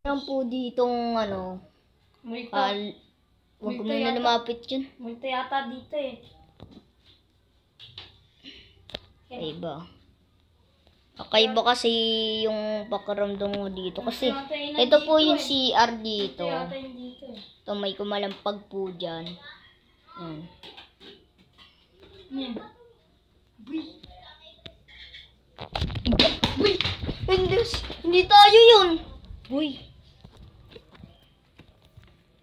Yan po ditong ano, Multo. huwag ko muna lumapit yun. Multo yata dito eh. Iba. Kakaiba kasi yung pakiramdam mo dito. Kasi ito po yung CR dito. Multo yata yung dito eh. Ito may kumalampag po dyan. Yan. Yan. Uy! Hindi tayo yun! Uy!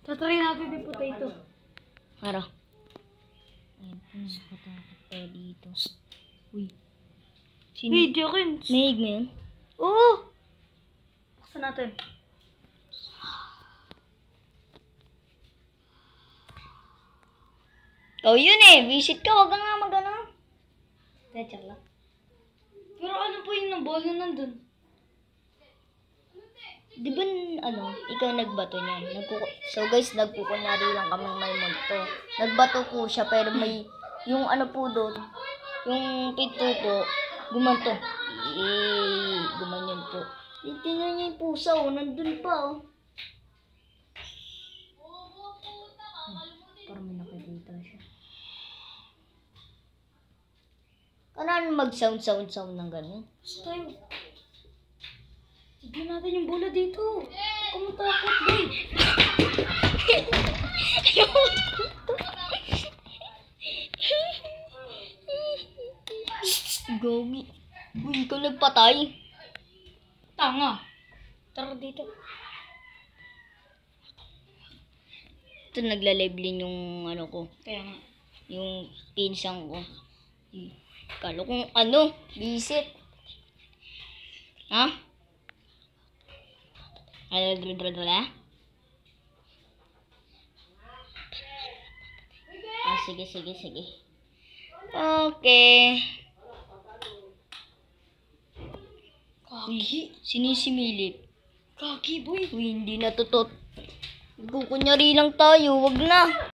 Tatry natin yung potato. Hara. Ayun po, nakatakot tayo dito. Uy. Hey, Jokins. Nahig mo yun? Oo! Buksan natin. Oh, yun eh. Visit ka. Huwag ka nga mag-ano. Check lang. Pero ano po yung bola nandun? Di ba, ikaw nagbato niyan? So guys, nagpukunyari lang kaming may multo. Nagbato po siya, pero may, yung ano po doon, yung pinto po, gumanto. Gumanyan po. Tingnan niya yung pusa, oh. Nandun pa, oh. Parang may nakikita siya. Ano mag-sound ng ganun? Basta yun. Tignan natin yung bola dito. Kumutakot, boy. Gogi. Uy, ikaw nagpatay. Tanga. Tara dito. Ito nagla-live din yung ano ko. Kaya nga. Yung pinsang ko. Kalo kung visit. Ha? Sige. Okay. Kaki. Sinisimilip. Kaki, boy. Uy, hindi natutot. Kukunyari lang tayo, wag na.